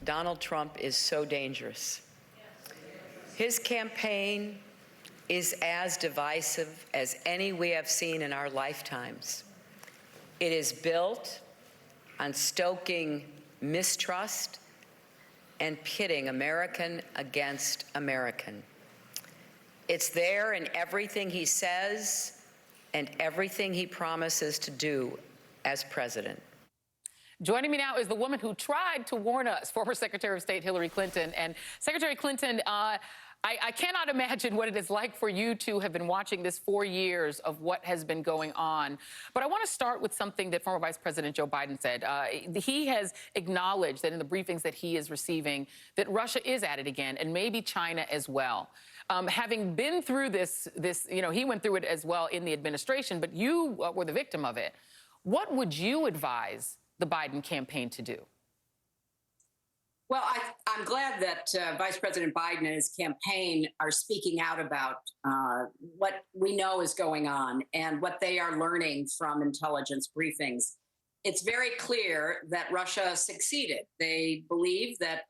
Donald Trump is so dangerous. His campaign is as divisive as any we have seen in our lifetimes. It is built on stoking mistrust and pitting American against American. It's there in everything he says and everything he promises to do as president. Joining me now is the woman who tried to warn us, former Secretary of State Hillary Clinton. And Secretary Clinton, I cannot imagine what it is like for you to have been watching this 4 years of what has been going on. But I want to start with something that former Vice President Joe Biden said. He has acknowledged that in the briefings that he is receiving, that Russia is at it again, and maybe China as well. Having been through this, he went through it as well in the administration, but you were the victim of it. What would you advise the Biden campaign to do? Well, I'm glad that Vice President Biden and his campaign are speaking out about what we know is going on and what they are learning from intelligence briefings. It's very clear that Russia succeeded. They believe that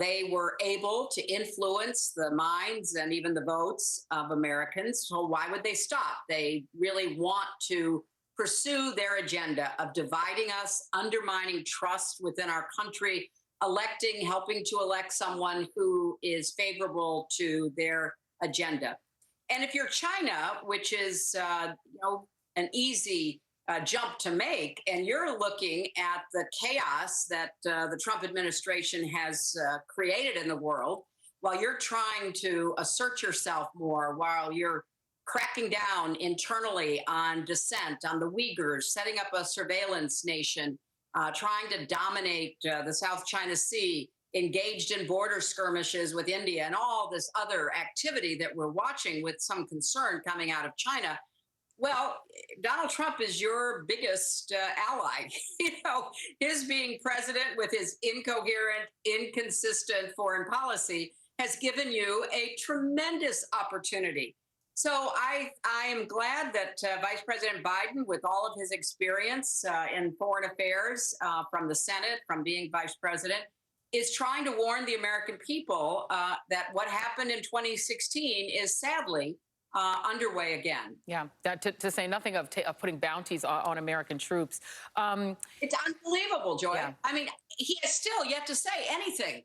they were able to influence the minds and even the votes of Americans. So why would they stop? They really want to pursue their agenda of dividing us, undermining trust within our country, helping to elect someone who is favorable to their agenda. And if you're China, which is an easy jump to make, and you're looking at the chaos that the Trump administration has created in the world, while you're trying to assert yourself more, while you're cracking down internally on dissent, on the Uyghurs, setting up a surveillance nation, trying to dominate the South China Sea, engaged in border skirmishes with India, and all this other activity that we're watching with some concern coming out of China. Well, Donald Trump is your biggest ally. His being president with his incoherent, inconsistent foreign policy has given you a tremendous opportunity. So I am glad that Vice President Biden, with all of his experience in foreign affairs from the Senate, from being vice president, is trying to warn the American people that what happened in 2016 is sadly underway again. Yeah, to say nothing of putting bounties on American troops. It's unbelievable, Joy. Yeah. I mean, he has still yet to say anything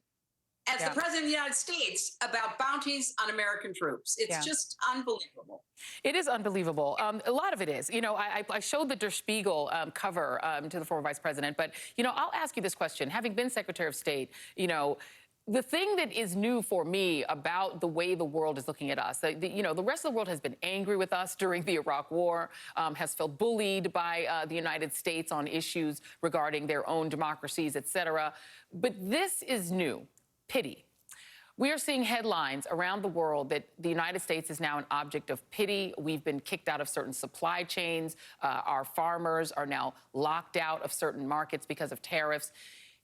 as the president of the United States about bounties on American troops. It's just unbelievable. It is unbelievable. A lot of it is. I showed the Der Spiegel cover to the former vice president, but, I'll ask you this question. Having been Secretary of State, the thing that is new for me about the way the world is looking at us, the rest of the world has been angry with us during the Iraq War, has felt bullied by the United States on issues regarding their own democracies, et cetera. But this is new. Pity. We are seeing headlines around the world that the United States is now an object of pity. We've been kicked out of certain supply chains. Our farmers are now locked out of certain markets because of tariffs.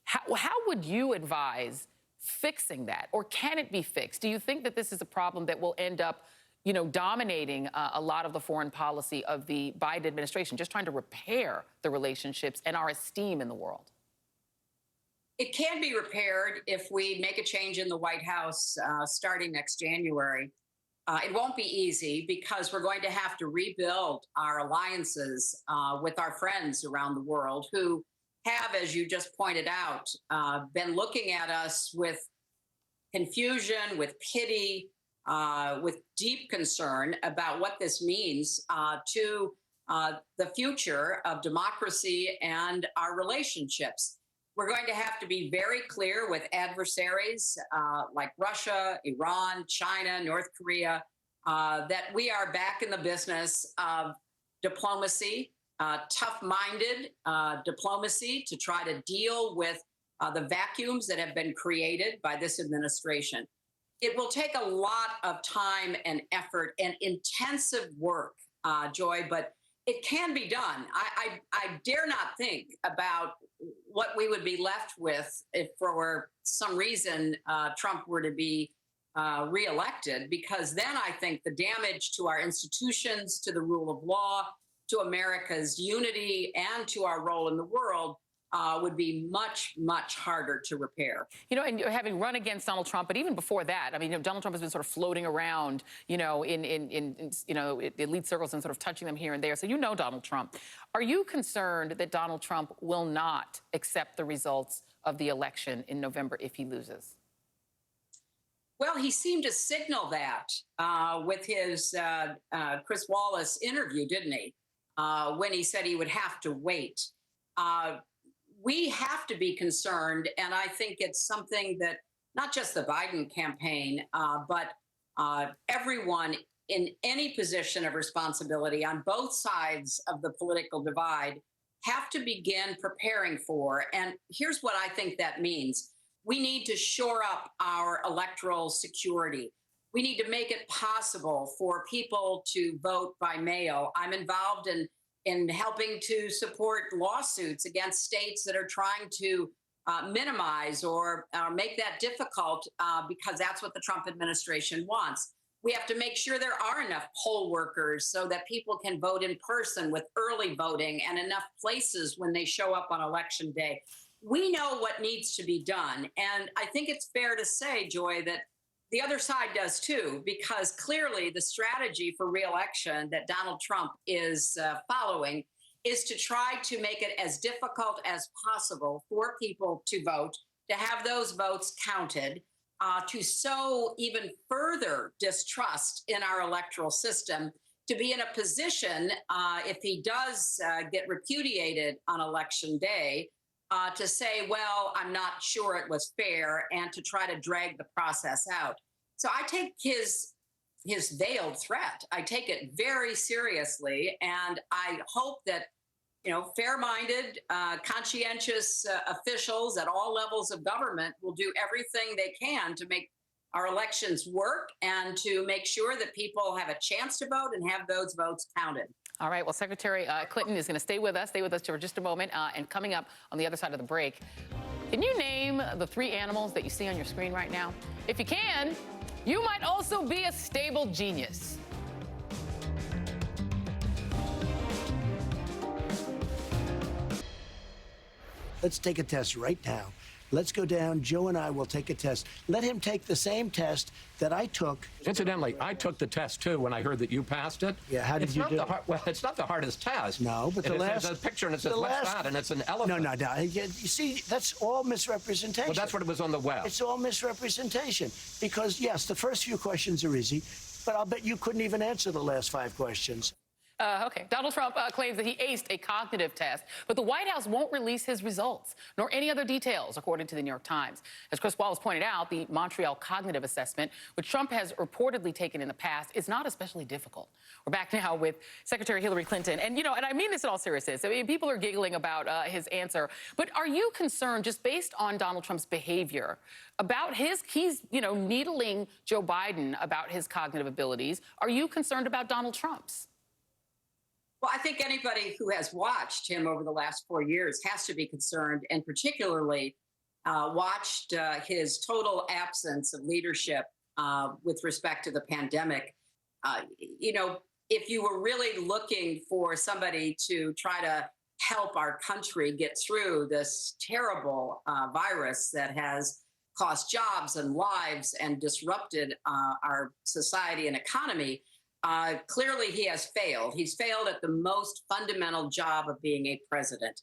How would you advise fixing that? Or can it be fixed? Do you think that this is a problem that will end up, dominating a lot of the foreign policy of the Biden administration, just trying to repair the relationships and our esteem in the world? It can be repaired if we make a change in the White House starting next January. It won't be easy because we're going to have to rebuild our alliances with our friends around the world who have, as you just pointed out, been looking at us with confusion, with pity, with deep concern about what this means to the future of democracy and our relationships. We're going to have to be very clear with adversaries like Russia, Iran, China, North Korea, that we are back in the business of diplomacy, tough-minded diplomacy to try to deal with the vacuums that have been created by this administration. It will take a lot of time and effort and intensive work, Joy, but it can be done. I dare not think about what we would be left with if for some reason Trump were to be reelected, because then I think the damage to our institutions, to the rule of law, to America's unity, and to our role in the world would be much, much harder to repair. You know, and having run against Donald Trump, but even before that, I mean, Donald Trump has been sort of floating around, in elite circles and sort of touching them here and there. So you know Donald Trump. Are you concerned that Donald Trump will not accept the results of the election in November if he loses? Well, he seemed to signal that with his Chris Wallace interview, didn't he? When he said he would have to wait. We have to be concerned, and I think it's something that not just the Biden campaign, but everyone in any position of responsibility on both sides of the political divide have to begin preparing for. And here's what I think that means. We need to shore up our electoral security. We need to make it possible for people to vote by mail. I'm involved in helping to support lawsuits against states that are trying to minimize or make that difficult because that's what the Trump administration wants. We have to make sure there are enough poll workers so that people can vote in person with early voting and enough places when they show up on election day. We know what needs to be done. And I think it's fair to say, Joy, that the other side does too, because clearly the strategy for re-election that Donald Trump is following is to try to make it as difficult as possible for people to vote, to have those votes counted, to sow even further distrust in our electoral system, to be in a position, if he does get repudiated on election day, to say, well, I'm not sure it was fair, and to try to drag the process out. So I take his veiled threat. I take it very seriously, and I hope that fair-minded, conscientious officials at all levels of government will do everything they can to make our elections work and to make sure that people have a chance to vote and have those votes counted. All right. Well, Secretary Clinton is going to stay with us for just a moment. And coming up on the other side of the break, can you name the 3 animals that you see on your screen right now? If you can, you might also be a stable genius. Let's take a test right now. Let's go down. Joe and I will take a test. Let him take the same test that I took. Incidentally, I took the test too when I heard that you passed it. Yeah, how did you do it? Well, it's not the hardest test. No, but the last... There's a picture and it says, what's that? And it's an elephant. No. You see, that's all misrepresentation. Well, that's what it was on the web. It's all misrepresentation. Because, yes, the first few questions are easy, but I'll bet you couldn't even answer the last 5 questions. Okay. Donald Trump claims that he aced a cognitive test, but the White House won't release his results, nor any other details, according to the New York Times. As Chris Wallace pointed out, the Montreal Cognitive Assessment, which Trump has reportedly taken in the past, is not especially difficult. We're back now with Secretary Hillary Clinton. And, and I mean this in all seriousness. I mean, people are giggling about his answer. But are you concerned, just based on Donald Trump's behavior, about he's needling Joe Biden about his cognitive abilities? Are you concerned about Donald Trump's? Well, I think anybody who has watched him over the last 4 years has to be concerned, and particularly watched his total absence of leadership with respect to the pandemic. If you were really looking for somebody to try to help our country get through this terrible virus that has cost jobs and lives and disrupted our society and economy, clearly he has failed. He's failed at the most fundamental job of being a president.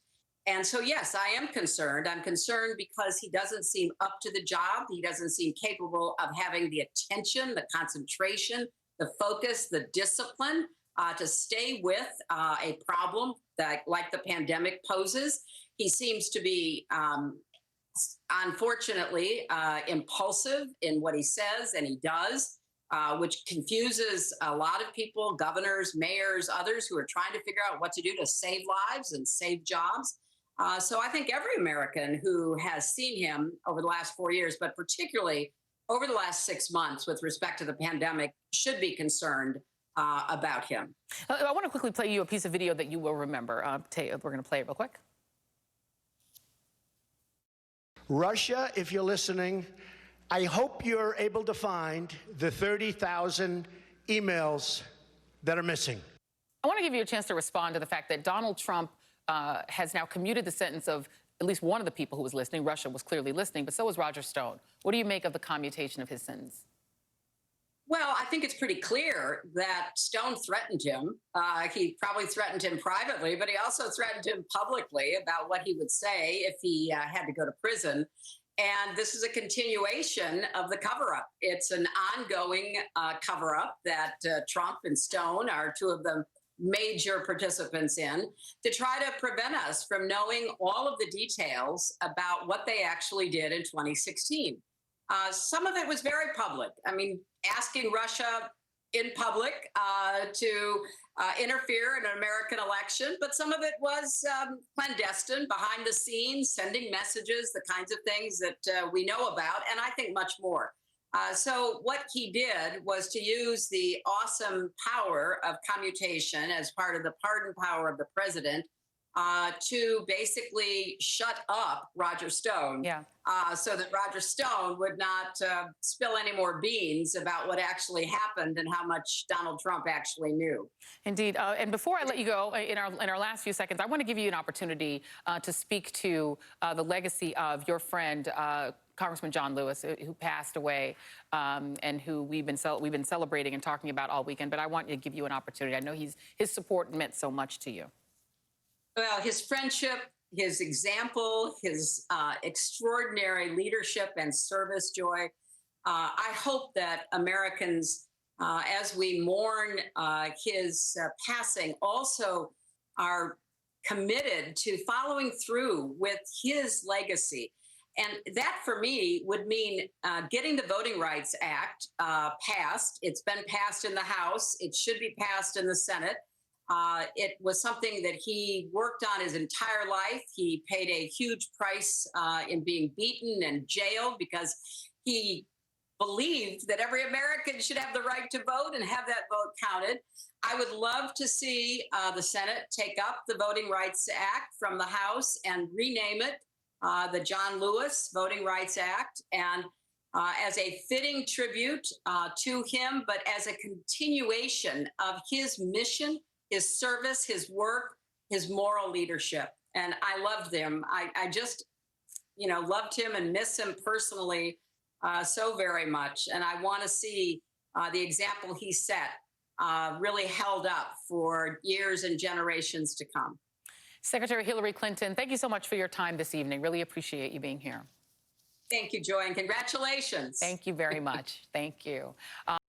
And so, yes, I am concerned. I'm concerned because he doesn't seem up to the job. He doesn't seem capable of having the attention, the concentration, the focus, the discipline to stay with a problem that, like the pandemic poses. He seems to be, unfortunately, impulsive in what he says and he does. Which confuses a lot of people, governors, mayors, others who are trying to figure out what to do to save lives and save jobs. So I think every American who has seen him over the last 4 years, but particularly over the last 6 months with respect to the pandemic, should be concerned about him. I want to quickly play you a piece of video that you will remember. We're going to play it real quick. Russia, if you're listening, I hope you're able to find the 30,000 emails that are missing. I want to give you a chance to respond to the fact that Donald Trump has now commuted the sentence of at least one of the people who was listening. Russia was clearly listening, but so was Roger Stone. What do you make of the commutation of his sentence? Well, I think it's pretty clear that Stone threatened him. He probably threatened him privately, but he also threatened him publicly about what he would say if he had to go to prison. And this is a continuation of the cover-up. It's an ongoing cover-up that Trump and Stone are two of the major participants in, to try to prevent us from knowing all of the details about what they actually did in 2016. Some of it was very public. I mean, asking Russia in public to interfere in an American election, but some of it was clandestine, behind the scenes, sending messages, the kinds of things that we know about, and I think much more. So what he did was to use the awesome power of commutation as part of the pardon power of the president to basically shut up Roger Stone, so that Roger Stone would not spill any more beans about what actually happened and how much Donald Trump actually knew. Indeed. And before I let you go, in our last few seconds, I want to give you an opportunity to speak to the legacy of your friend, Congressman John Lewis, who passed away, and who we've been celebrating and talking about all weekend. But I want to give you an opportunity. I know his support meant so much to you. Well, his friendship, his example, his extraordinary leadership and service, Joy. I hope that Americans, as we mourn his passing, also are committed to following through with his legacy. And that, for me, would mean getting the Voting Rights Act passed. It's been passed in the House. It should be passed in the Senate. It was something that he worked on his entire life. He paid a huge price in being beaten and jailed because he believed that every American should have the right to vote and have that vote counted. I would love to see the Senate take up the Voting Rights Act from the House and rename it the John Lewis Voting Rights Act, and as a fitting tribute to him, but as a continuation of his mission, his service, his work, his moral leadership. And I loved him. I just, loved him and miss him personally so very much. And I want to see the example he set really held up for years and generations to come. Secretary Hillary Clinton, thank you so much for your time this evening. Really appreciate you being here. Thank you, Joy, and congratulations. Thank you very much. Thank you.